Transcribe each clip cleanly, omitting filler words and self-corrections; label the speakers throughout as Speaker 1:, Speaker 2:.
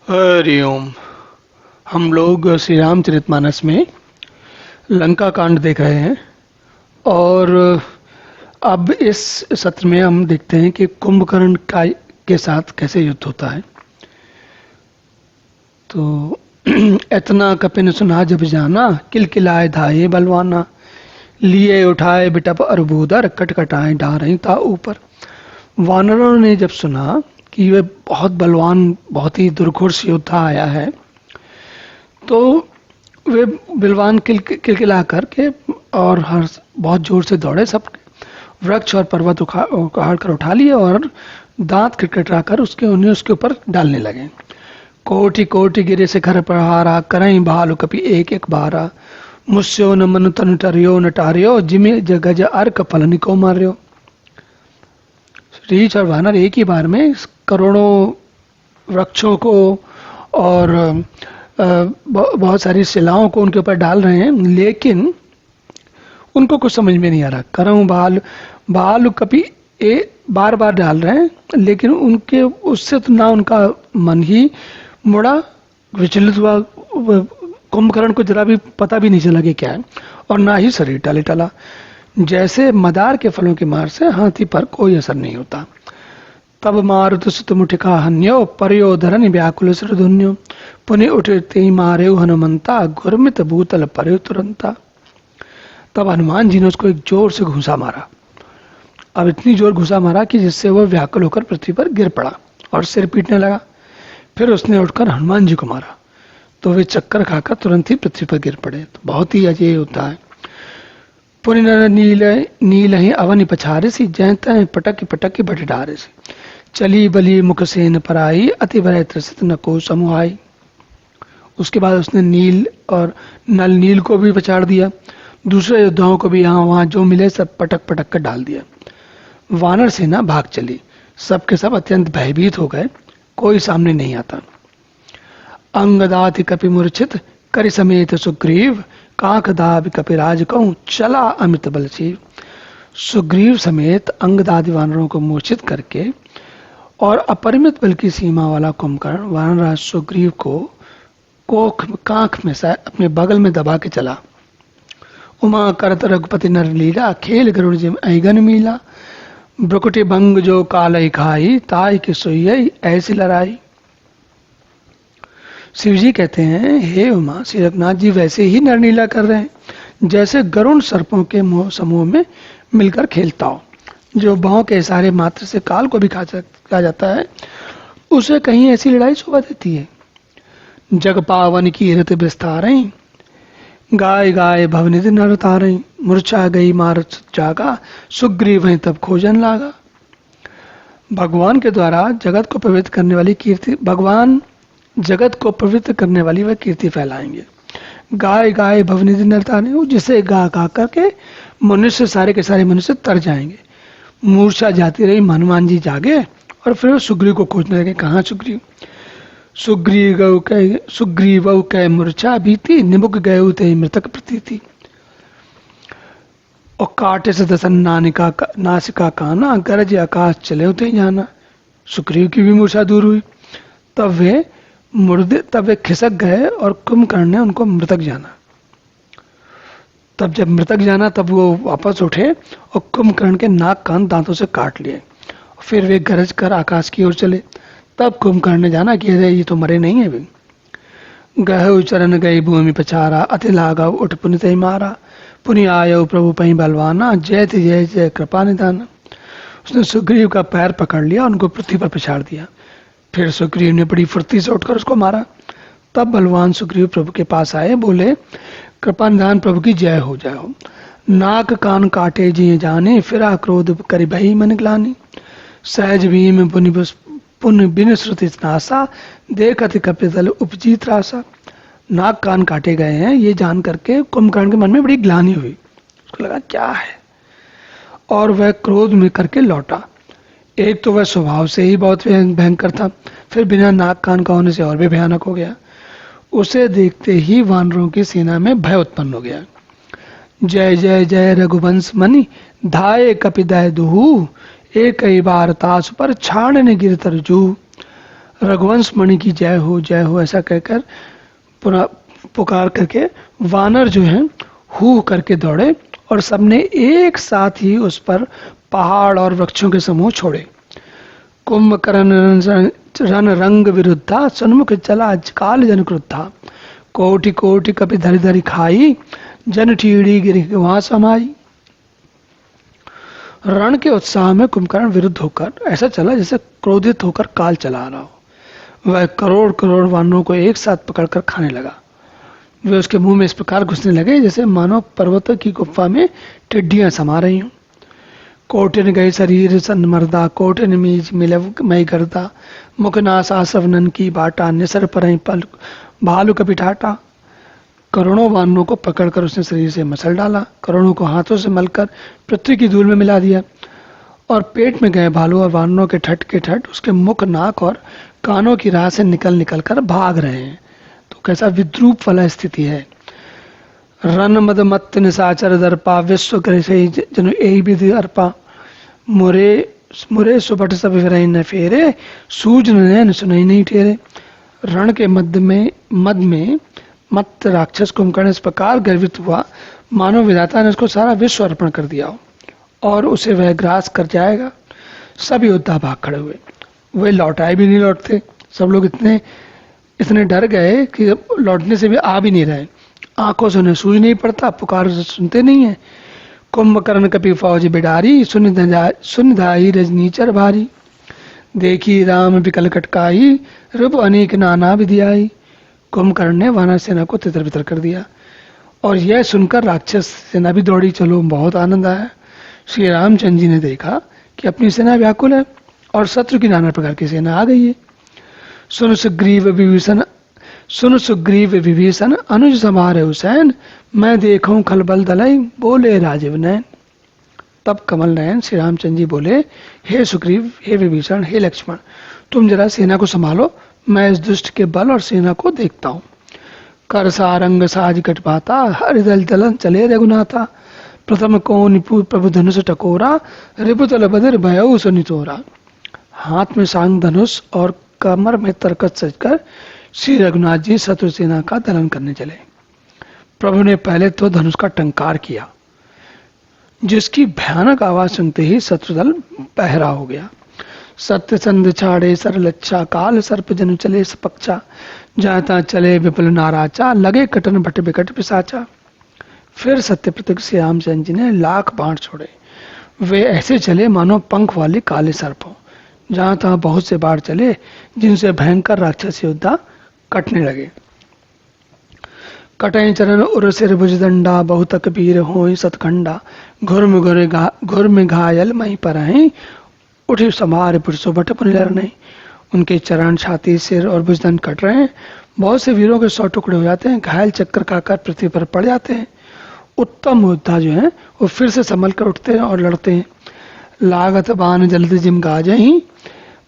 Speaker 1: हरिओम। हम लोग श्री रामचरितमानस में लंका कांड देख रहे हैं और अब इस सत्र में हम देखते हैं कि कुंभकर्ण का के साथ कैसे युद्ध होता है। तो इतना कपिन सुना जब जाना, किलकिलाए धाये बलवाना, लिए उठाए बिटप अरबूदर, कटकटाए डारें ता ऊपर। वानरों ने जब सुना कि वे बहुत बलवान, बहुत ही दुर्घोष योद्धा आया है, तो वे बलवान किलकिला करके और हर बहुत जोर से दौड़े। सब वृक्ष और पर्वत उखाड़ कर उठा लिए और दांत खटखटा कर उन्हें उसके ऊपर डालने लगे। कोटि कोटि गिरे से घर प्रहारा, करई भालु कपि एक एक बारा, मुस्यो न मनु तनु टरियो न टारियो, जिमे जगज अर्क फलनिको मार्यो। रीछ और वानर एक ही बार में करोड़ों वृक्षों को और बहुत सारी शिलाओं को उनके ऊपर डाल रहे हैं, लेकिन उनको कुछ समझ में नहीं आ रहा। करऊं भालु कपि बार बार डाल रहे हैं, लेकिन उनके उससे तो ना उनका मन ही मुड़ा, विचलित हुआ। कुंभकर्ण को जरा भी पता भी नहीं चला कि क्या है, और ना ही शरीर टले टला। जैसे मदार के फलों की मार से हाथी पर कोई असर नहीं होता। तब मारुत सुत मुठिका हन्यो, पर्यो धरन व्याकुल सुरधुन्यो, पुनि उठते मारे हनुमंता, गुरमित भूतल पर्यो तुरंता। तब हनुमान जी ने उसको एक जोर से घूंसा मारा। अब इतनी जोर घूंसा मारा कि जिससे वह व्याकुल होकर पृथ्वी पर गिर पड़ा और सिर पीटने लगा। फिर उसने उठकर हनुमान जी को मारा, तो वे चक्कर खाकर तुरंत ही पृथ्वी पर गिर पड़े। तो बहुत ही अजय होता है। पुनि नील ही अवनि पछारे सी, जैत पटक पटक बट डारे सी, चली बली मुख सेन पराई, अति भय त्रसित न को समुहाई। उसके बाद उसने नील और नल नील को भी पछाड़ दिया, दूसरे योद्धाओं को भी यहाँ वहां जो मिले सब पटक पटक कर डाल दिया। वानर सेना भाग चली, सबके सब अत्यंत भयभीत हो गए, कोई सामने नहीं आता। अंगदाति कपि मूर्छित, करि समेत सुग्रीव, काक दाब कपिराज कहूं, चला अमित बल शिव। सुग्रीव समेत अंगदादि वानरों को मूर्छित करके और अपरिमित बल की सीमा वाला कुंभकर्ण वानरराज सुग्रीव को कांख में से अपने बगल में दबा के चला। उमा करत रघुपति नर लीला, खेल गरुड़ जिम ऐगन मीला, ब्रुकुटी भंग जो कालई खाई, ताई के सोई ऐसी लड़ाई। शिव जी कहते हैं, हे उमा, श्री रघुनाथ जी वैसे ही नरनीला कर रहे हैं जैसे गरुण सर्पों के समूह में मिलकर खेलता हो। जो बाहों के इशारे मात्र से काल को भी खा जाता है, उसे कहीं ऐसी लड़ाई शोभा देती है। जग पावन की रत विस्तारई, गाय गाय भवनिधि नर तारई, मूर्छा गई मारत जागा, सुग्रीव वहीं तब खोजन लागा। भगवान के द्वारा जगत को पवित्र करने वाली कीर्ति, भगवान जगत को पवित्र करने वाली वह कीर्ति फैलाएंगे। गाय गाय भवनिधि नर तारई, जिसे गा गा करके मनुष्य, सारे के सारे मनुष्य तर जाएंगे। मूर्छा जाती रही, हनुमान जी जागे और फिर सुग्रीव को खोजने लगे। कहाँ सुग्रीव? सुग्रीव कै मूर्छा भीति, निमुख गए थे मृतक प्रतीति। और काटे से दसन नासिका काना, गरज आकाश चले होते जाना। सुग्रीव की भी मूर्छा दूर हुई। तब वे खिसक गए और कुंभकर्ण ने उनको मृतक जाना। तब जब मृतक जाना, तब वो वापस उठे और कुंभकर्ण के नाक कान दांतों से काट लिए। फिर वे गरज कर आकाश की ओर चले। तब कुंभकर्ण ने जाना कि ये तो मरे नहीं है। गहु चरण गई भूमि पछारा, अति लागा उठ पुनि तई मारा, पुनि आयो प्रभु पई बलवाना, जय जय जय कृपा निधाना। उसने सुग्रीव का पैर पकड़ लिया, उनको पृथ्वी पर पिछाड़ दिया। फिर सुग्रीव ने बड़ी फुर्ती से उठकर उसको मारा। तब बलवान सुग्रीव प्रभु के पास आए, बोले, कृपा निधान प्रभु की जय हो जाओ। नाक कान काटे जिये जाने, फिरा क्रोध करि भई मन ग्लानि, सहज भीम पुण्य बिन श्रुति नासा, देखत कपितल उपजी त्रासा। नाक कान काटे गए हैं ये जान करके कुंभकर्ण के मन में बड़ी ग्लानि हुई। उसको लगा क्या है, और वह क्रोध में करके लौटा। एक तो वह स्वभाव से ही बहुत भयंकर था, फिर बिना नाक कान का होने से और भी भयानक हो गया। उसे देखते ही वानरों की सेना में भय उत्पन्न हो गया। जय जय जय रघुवंश मणि, धाये कपिदय दुहू, एक ही बार तास पर छाड़ने गिर तरजू। रघुवंश मणि की जय हो ऐसा कहकर पुकार करके वानर जो हैं हू करके दौड़े और सबने एक साथ ही उस पर पहाड़ और वृक्षों के समूह छोड़े। कुंभकर्ण रन रंग विरुद्धा, सन्मुख चला काल जन क्रुद्धा। कोटि कोटि कपि धरि धरि खाई, जन ठीड़ी गिर वहां समाई। रण के उत्साह में कुंभकर्ण विरुद्ध होकर ऐसा चला जैसे क्रोधित होकर काल चला रहा हो। वह करोड़ करोड़ वानरों को एक साथ पकड़कर खाने लगा। वे उसके मुंह में इस प्रकार घुसने लगे जैसे मानो पर्वतों की गुफा में टिड्डियां समा रही हों। कोटिन गए शरीर सन्मर्दा, कोटिन मीज मिलव मई गर्दा। मुखनास आसवनन की बाटा, निसर पर पल भालू कपि ठाटा। करोड़ों वानरों को पकड़कर उसने शरीर से मसल डाला, करोड़ों को हाथों से मलकर पृथ्वी की धूल में मिला दिया। और पेट में गए भालू और वानरों के ठट के ठट उसके मुख, नाक और कानों की राह से निकल निकल कर भाग रहे हैं। तो कैसा विद्रूप वाला स्थिति है। रन मद मत निशाचर दर्पा, विश्व ग्रह जनु यही विधि अर्पा। मुरे मुरे सुबट सब विरही न फेरे, सूज नैन सुनई नहीं ठेरे। रण के मद में मत राक्षस कुंभकर्ण इस प्रकार गर्वित हुआ मानो विधाता ने उसको सारा विश्व अर्पण कर दिया हो और उसे वह ग्रास कर जाएगा। सब योद्धा भाग खड़े हुए, वे लौटाए भी नहीं लौटते। सब लोग इतने डर गए कि लौटने से भी आ भी नहीं रहे। आंखों से उन्हें सूझ नहीं पड़ता, पुकार सुनते नहीं है। कुंभकर्ण कपि फौज बिडारी, सुन धाई रजनीचर भारी। देखी राम विकल कटकाई, रूप अनेक नाना विधियाई। कुंभकर्ण ने वानर सेना को तितर बितर कर दिया और यह सुनकर राक्षस सेना भी दौड़ी। चलो, बहुत आनंद आया। श्री रामचंद्र जी ने देखा कि अपनी सेना व्याकुल है और शत्रु की नाना प्रकार की सेना आ गई है। सुन सुग्रीव विभीषण अनुज समारे हुसैन, मैं देखूं खलबल दलई, बोले राजीव नैन। तब कमल नयन श्री रामचंद्र जी बोले, हे सुग्रीव, हे विभीषण, हे लक्ष्मण, तुम जरा सेना को संभालो, मैं इस दुष्ट के बल और सेना को देखता हूं। कर सारंग साज कट पाता, हरिदल दलन चले रघुनाथा। प्रथम कौन प्रभु धनुष टकोरा, रिपुतल बदर भयउ सुनितोरा। हाथ में सांग धनुष और कमर में तरकत सजकर श्री रघुनाथ जी शत्रु सेना का दलन करने चले। प्रभु ने पहले तो धनुष का टंकार किया, जिसकी भयानक आवाज सुनते ही शत्रुदल बहरा हो गया। सत्य संध छाड़े सरलच्छा, काल सर्प जन चले सपक्षा। जाता चले विपुल नाराचा, लगे कटन भट बिकट पिसाचा। फिर सत्य प्रतीक श्री रामचंद्र जी ने लाख बाण छोड़े। वे ऐसे चले मानो पंख वाले काले सर्प हो। जहां तहां बहुत से बाढ़ चले, जिनसे भयंकर राक्षस योद्धा कटने लगे। कटय चरण उर सिर भुजदंडा, बहुतक वीर होई सतखंडा। घुर में घायल मही पर हैं, उठी समार पुरुषो भट पुनर नहीं। उनके चरण, छाती, सिर और भुजदंड कट रहे हैं। बहुत से वीरों के 100 टुकड़े हो जाते हैं, घायल चक्कर खाकर पृथ्वी पर पड़ जाते हैं। उत्तम योद्धा जो हैं वो फिर से संभल कर उठते हैं और लड़ते हैं। लागत बान जल्द जिम गाजहीं,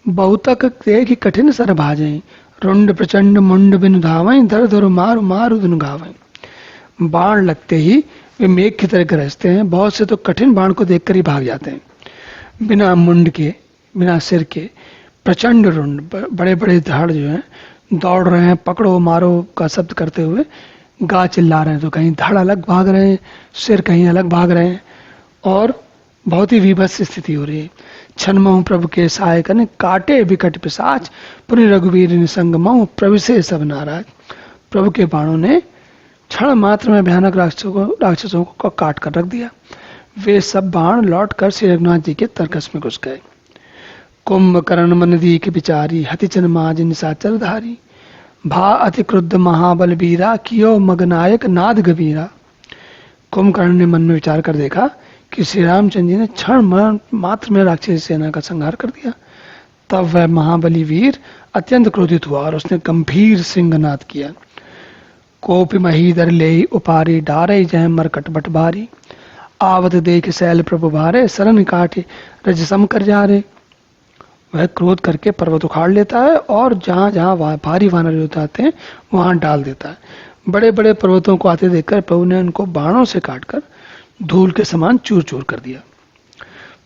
Speaker 1: बहुतक देख कठिन सर भाजहीं। रुंड प्रचंड मुंड बिनु धावहीं, धर धर मारु मारु धुन गावहीं। बाण लगते ही वे मेघ की तरह गरजते हैं। बहुत से तो कठिन बाण को देखकर ही भाग जाते हैं। बिना मुंड के, बिना सिर के प्रचंड रुंड, बड़े बड़े धाड़ जो हैं दौड़ रहे हैं, पकड़ो मारो का शब्द करते हुए गा चिल्ला रहे हैं। तो कहीं धड़ अलग भाग रहे हैं, सिर कहीं अलग भाग रहे हैं और बहुत ही विभत्स स्थिति हो रही है। छनमहु प्रभु के सहायकन, काटे विकट पिशाच। पुनि रघुवीर निसंगमहु, प्रभु से सब नाराज। प्रभु के बाणों ने क्षण मात्र में भयानक राक्षसों को काट कर रख दिया। वे सब बाण लौट कर श्री रघुनाथ जी के तरकस में घुस गए। कुंभकर्ण मन दीख विचारी, हतिचन माज निशाचर धारी। भा अति क्रुद्ध महाबल वीरा, कियो मगनायक नाद गवीरा। कुंभकर्ण ने मन में विचार कर देखा कि श्री रामचंद्र जी ने क्षण मात्र में राक्षसी सेना का संहार कर दिया। तब वह महाबली वीर अत्यंत क्रोधित हुआ और उसने गंभीर सिंहनाद किया। कोपि महीधर ले उपारी, डारे जय मरकट बट भारी। आवत देख शैल प्रभु भारे, सरन काटे रजसम कर जा रे। वह क्रोध करके पर्वत उखाड़ लेता है और जहां जहां भारी वानर योद्धा आते हैं वहां डाल देता है। बड़े बड़े पर्वतों को आते देखकर प्रभु ने उनको बाणों से काटकर धूल के समान चूर चूर कर दिया।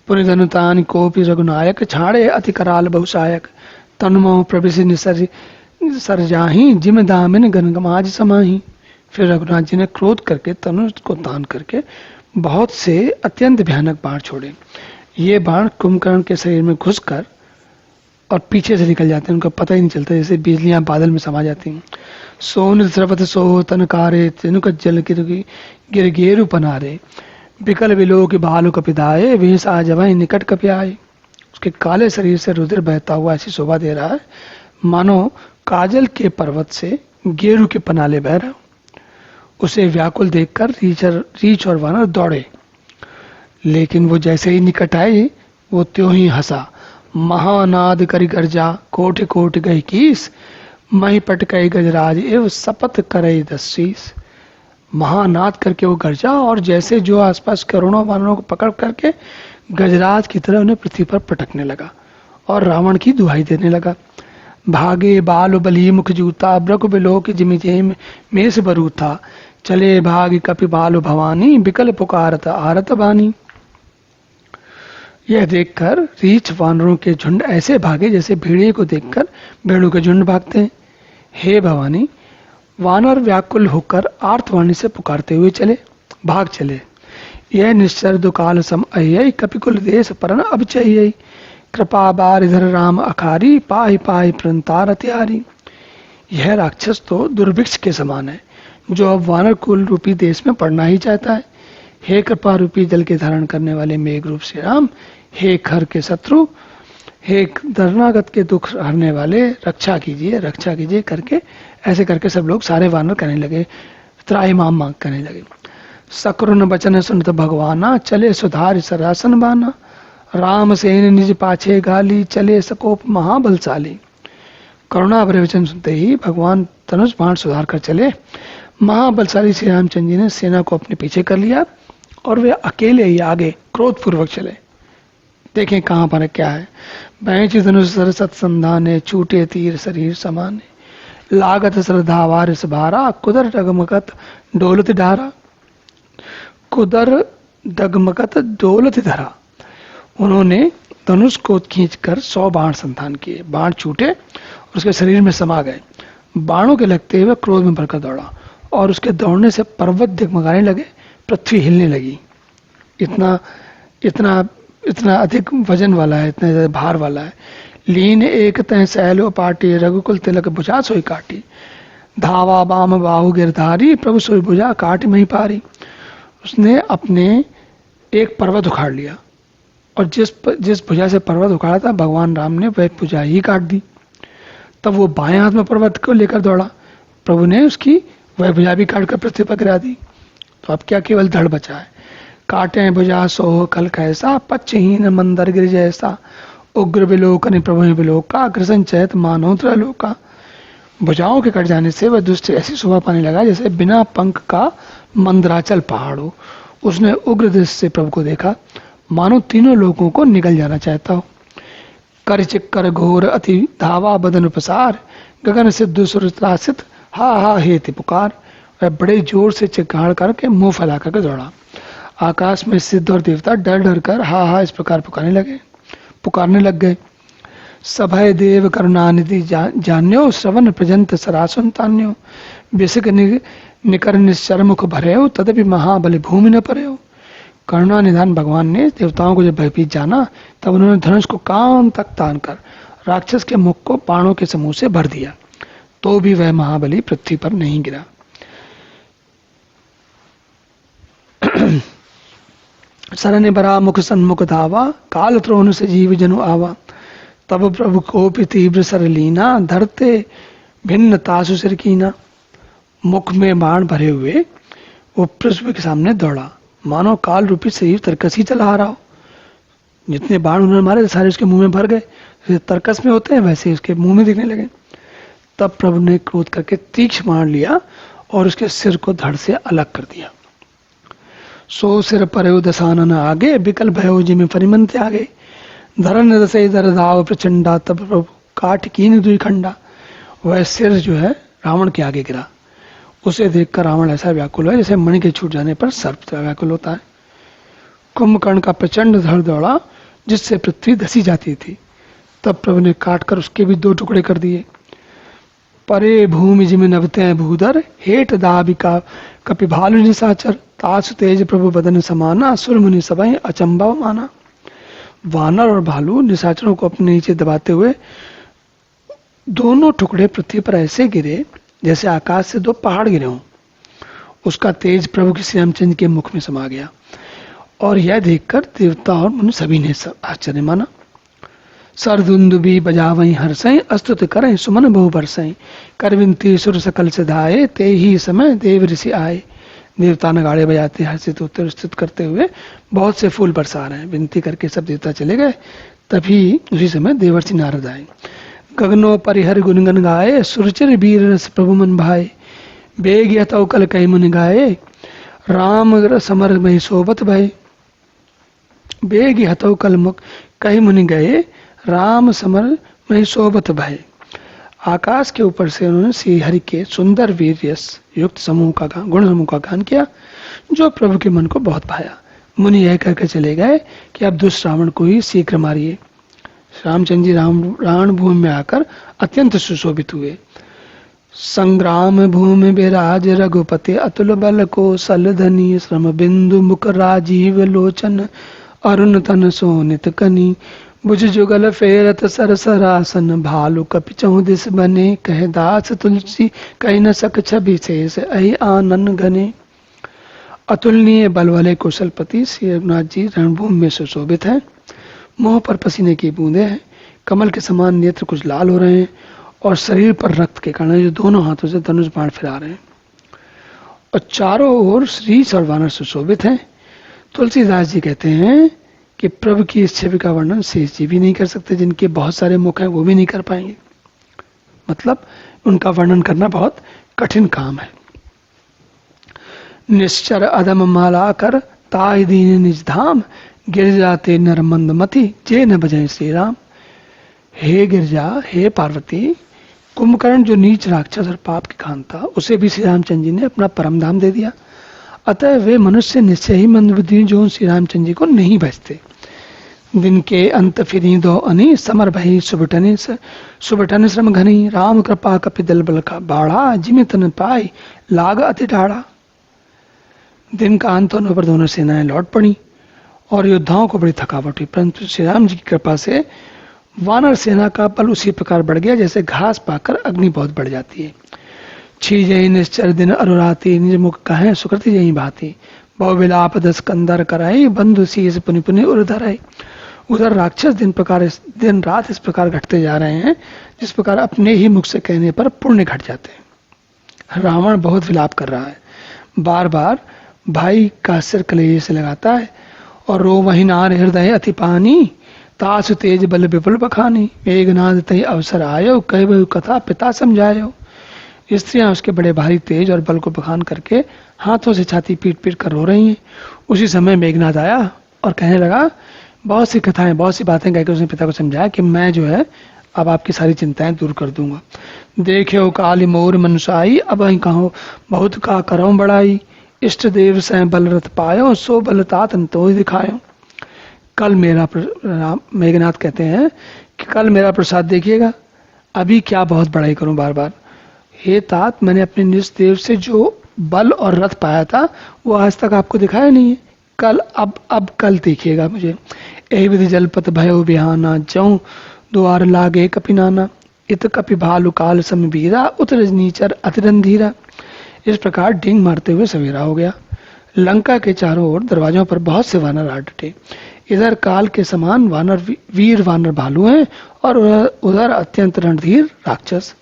Speaker 1: पुनिधनुतान कोपि रघुनायक, छाड़े अति कराल बहुसायक। तनुमो प्रवेश निसर सर जाही जिम दामिन गनगमाज समाही। फिर रघुनाथ जी ने क्रोध करके तनुज को तान करके बहुत से अत्यंत भयानक बाण छोड़े। ये बाण कुंभकर्ण के शरीर में घुसकर और पीछे से निकल जाते हैं, उनको पता ही नहीं चलता, जैसे बिजलियां बादल में समा जाती हैं। सोन द्रवत सो तनकारे तिनुक जल गिर गेरु पनारे विकल विलोक भालु कपिदाए वेश आ जवाई निकट कपि आए। उसके काले शरीर से रुधिर बहता हुआ ऐसी शोभा दे रहा है मानो काजल के पर्वत से गेरू के पनाले बह रहा। उसे व्याकुल देखकर रीछ और वानर दौड़े, लेकिन वो जैसे ही निकट आए वो त्यों ही हंसा। महानाद करि गर्जा कोट कोट गई कीस मही पटकई गजराज एव शपथ करई दस्सीस। महानाद करके वो गर्जा और जैसे जो आसपास करोड़ों वानरों को पकड़ करके गजराज की तरह उन्हें पृथ्वी पर पटकने लगा और रावण की दुहाई देने लगा। भागे बाल बली मुख जूता ब्रक बिलोक जिमि जेम मेष बरूथा चले भाग कपि बाल भवानी बिकल पुकारत आरत बानी। यह देखकर रीछ वानरों के झुंड ऐसे भागे जैसे भेड़िए को देखकर भेड़ों के झुंड भागते हैं। हे भवानी, वानर व्याकुल होकर आर्तवाणी से पुकारते हुए भाग चले। यह निश्चर दुकाल सम अय्य कपिकुल देश परन अब चाहिए कृपा बार इधर राम अखारी पाहि पाहि प्रंतार त्यारी। यह राक्षस तो दुर्भिक्ष के समान है जो अब वानर कुल रूपी देश में पड़ना ही चाहता है। हे कृपा रूपी जल के धारण करने वाले मेघ रूप श्री राम, हे खर के शत्रु, हे दरनागत के दुख हरने वाले, रक्षा कीजिए करके ऐसे करके सब लोग सारे वानर कहने लगे, त्राहि माम मांग कहने लगे। सकृन बचन सुनत भगवाना चले सुधार सरासन बाना राम सेन निज पाछे गाली चले सकोप महाबलशाली। करुणा भरे वचन सुनते ही भगवान धनुष बाण सुधार कर चले। महाबलशाली श्री रामचंद्र जी ने सेना को अपने पीछे कर लिया और वे अकेले ही आगे क्रोध पूर्वक चले। देखें कहां पर क्या है। बैंच धनुष सरसत संधाने छूटे तीर शरीर समाने लागत श्रद्धा वारिस भारा कुदर डगमगत डोलत डारा। कुदर डगमगत डोलत धरा। उन्होंने धनुष को खींचकर 100 बाण संधान किए। बाण छूटे और उसके शरीर में समा गए। बाणों के लगते हुए क्रोध में भरकर दौड़ा और उसके दौड़ने से पर्वत दिगमगाने लगे, पृथ्वी हिलने लगी। इतना अधिक वजन वाला है, इतने ज्यादा भार वाला है। लीन एक तह सैलो पाटी रघुकुल तिलक भुजा सोई काटी धावा बाम बाहु गिरधारी प्रभु सोई भुजा काट मही पारी। उसने अपने एक पर्वत उखाड़ लिया और जिस भुजा से पर्वत उखाड़ा था भगवान राम ने वह भुजा ही काट दी। तब वो बाएं हाथ में पर्वत को लेकर दौड़ा, प्रभु ने उसकी वह भुजा भी काट कर पृथ्वी पर गिरा दी। तो अब क्या केवल धड़ बचा है। काटे भुजा सोह कल कैसा पच्चहीन मंदर गिर जैसा उग्र विलोकन प्रभु विलोका अग्रसन चैत मानो त्रलोका। भुजाओं के कट जाने से वह दुष्ट ऐसी शोभा पाने लगा जैसे बिना पंख का मंदराचल पहाड़ हो। उसने उग्र दृष्टि से प्रभु को देखा, मानो तीनों लोगों को निगल जाना चाहता हो। कर चिक्कर घोर अति धावा बदन प्रसार गगन सिद्ध सुरत्रासित हा हा हेति पुकार। वह बड़े जोर से चिक्कार करके मुंह फैला करके दौड़ा। आकाश में सिद्ध और देवता डर डर कर हा हा इस प्रकार पुकारने लग गए। सभय देव करुणानिधि जान्यो श्रवण प्रजंत सरासुन तान्यो विसिक निकर निश्चर मुख भरेओ तदपि महाबली भूमि न परेओ। करुणा निधान भगवान ने देवताओं को जब भयभीत जाना तब उन्होंने धनुष को कान तक तान कर राक्षस के मुख को बाणों के समूह से भर दिया, तो भी वह महाबली पृथ्वी पर नहीं गिरा। सरने बरा मुख सन्मुख धावा काल त्रोण से जीव जनु आवा। तब प्रभु कोपि तीव्र सरलीना धरते भिन्न तासु सिर कीना। मुख में बाण भरे हुए वो पृथ्वी के सामने दौड़ा, मानो काल रूपी शरीर तरकस ही चला आ रहा हो। जितने बाण उन्होंने मारे सारे उसके मुंह में भर गए, जैसे तरकस में होते हैं वैसे उसके मुंह में दिखने लगे। तब प्रभु ने क्रोध करके तीक्ष्ण बाण लिया और उसके सिर को धड़ से अलग कर दिया। सो सिर परयो दसानन आगे बिकल भयो जिमे परिमन त्यागे। धरन रसे धर धाव प्रचंडा तब प्रभु काट कीन दुई खंडा। वह सिर जो है रावण के आगे गिरा। उसे देखकर रावण ऐसा व्याकुल है जैसे मणि के छूट जाने पर सर्प व्याकुल होता है। कुंभकर्ण का प्रचंड धड़ दौड़ा जिससे पृथ्वी धसी जाती थी। तब प्रभु ने काटकर उसके भी 2 टुकड़े कर दिए। परे भूमि जिम नवते भूधर हेठ दाबिका कपिभालु निशाचर तासु तेज प्रभु बदन समाना सुर मुनि सभय अचंबा माना। वानर और भालू निशाचरों को अपने नीचे दबाते हुए दोनों टुकड़े पृथ्वी पर ऐसे गिरे जैसे आकाश से 2 पहाड़ गिरे हों। उसका तेज प्रभु के श्री रामचंद्र के मुख में समा गया और यह देखकर देवता और मुनि सभी ने आश्चर्य माना। सरदुंदुबी बजावई हर्षय अस्तुत करें सुमन बहु बरसय कर विनती सुर सकल सिधाए ते ही समय देव ऋषि आए। देवता नगाड़े बजाते हर्षित उत्तर स्तुत करते हुए बहुत से फूल बरसा रहे हैं। विनती करके सब देवता चले गए। तभी उसी समय देवर्षि नारद आए। गगनो परिहर गुनगन गाए सुरचिर वीर रस प्रभु मन भाए बेग यतौ कल कई मुनि गाए राम समर मही सोबत भय। बेग हतौ कल मुख कई मुनि गए राम समर में सोबत भय। आकाश के ऊपर से उन्होंने श्री हरि के सुंदर वीर यश युक्त समूह का गान, गुण समूह का गान किया जो प्रभु के मन को बहुत भाया। मुनि यह कहकर चले गए कि अब दुष्ट रावण को ही शीघ्र मारिए। रामचंद्र जी रावण भूमि में आकर अत्यंत सुशोभित हुए। संग्राम भूमि विराज रघुपति अतुल बल कौशल धनी श्रम बिंदु मुख राजीव लोचन अरुण तन सोनित कनी भुज जुगल फेरत सरसरासन भालु कपि चौदिस बने कह दास तुलसी कह न सक छवि शेष अहि आनन घने। अतुलनीय बल वाले कौशलपति श्री रघुनाथ जी रणभूमि में सुशोभित हैं। मुंह पर पसीने की बूंदे हैं। कमल के समान नेत्र कुछ लाल हो रहे हैं और शरीर पर रक्त के कारण जो दोनों हाथों से धनुष बाण फिरा रहे हैं और चारों ओर श्री और वानर सुशोभित हैं। तुलसीदास जी कहते हैं कि प्रभु की इस छवि का वर्णन शेष जी भी नहीं कर सकते। जिनके बहुत सारे मुख हैं वो भी नहीं कर पाएंगे। मतलब उनका वर्णन करना बहुत कठिन काम है। निश्चर अदम माला कर ताय दीन निज धाम गिरजा ते नर मंदमति जे न बजाय श्री राम। हे गिरजा, हे पार्वती, कुंभकर्ण जो नीच राक्षस और पाप की खान था उसे भी श्री रामचंद्र जी ने अपना परम धाम दे दिया। अतः वे मनुष्य निश्चय ही मंदबुद्धि जो श्री रामचंद्र जी को नहीं बचते। दिन के अंत फिरी दो अनी समर भई सुबटन श्रम घनी राम कृपा कपि दल बल का बाढ़ा जिमित न पाई लाग अति ठाड़ा। दिन का अंत होने पर दोनों सेनाएं लौट पड़ी और योद्धाओं को बड़ी थकावट हुई, परंतु श्री राम जी की कृपा से वानर सेना का बल उसी प्रकार बढ़ गया जैसे घास पाकर अग्नि बहुत बढ़ जाती है। छी जय निश्चर दिन अनुराती निज मुख कहें सुकृति जय भाती बहु विलाप दस कंदर कराई बंधु शीस पुनि पुनि उर्धर आई। उधर राक्षस दिन रात इस प्रकार घटते जा रहे हैं जिस प्रकार अपने ही मुख से कहने पर पुण्य घट जाते हैं। रावण बहुत विलाप कर रहा है, बार बार भाई का सिर कलेजे से लगाता है और रो वही नार हृदय अति पानी तासु तेज बल विपुल बखानी मेघनाद तय अवसर आयो कह बहु कथा पिता समझायो। स्त्रियां उसके बड़े भारी तेज और बल को बखान करके हाथों से छाती पीट पीट कर रो रही हैं। उसी समय मेघनाद आया और कहने लगा, बहुत सी कथाएं, बहुत सी बातें कहकर उसने पिता को समझाया कि मैं जो है अब आपकी सारी चिंताएं दूर कर दूंगा। देखे काली मोर मनुषाई अब वही कहो बहुत का करम बढ़ाई इष्ट देव से बल रथ पायो सो बल तात तो दिखायो। कल मेरा मेघनाथ कहते हैं कि कल मेरा प्रसाद देखिएगा, अभी क्या बहुत बड़ाई करूं बार बार। हे तात, मैंने अपने निज देव से जो बल और रथ पाया था वो आज तक आपको दिखाया नहीं है। कल अब कल देखिएगा मुझे। एहि विधि जलपत भयो बिहाना जऊ द्वार लागे कपिनाना इत कपि भालु काल सम बीरा उत रजनीचर अतिरंधीरा। इस प्रकार डींग मारते हुए सवेरा हो गया। लंका के चारों ओर दरवाजों पर बहुत से वानर आ डटे। इधर काल के समान वानर वीर वानर भालू हैं और उधर अत्यंत रणधीर राक्षस।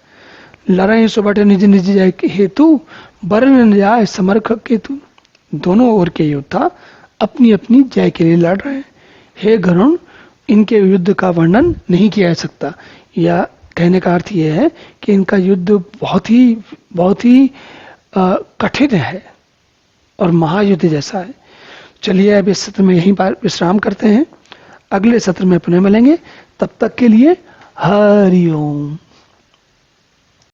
Speaker 1: लड़ाई सुबट निज निज जय हेतु बरन न जाए समर्थ केतु। दोनों ओर के योद्धा अपनी अपनी जय के लिए लड़ रहे हैं। हे गरुण, इनके युद्ध का वर्णन नहीं किया जा सकता। या कहने का अर्थ यह है कि इनका युद्ध बहुत ही कठिन है और महायुद्ध जैसा है। चलिए अब इस सत्र में यहीं पर विश्राम करते हैं। अगले सत्र में पुनः मिलेंगे। तब तक के लिए हरि ओम।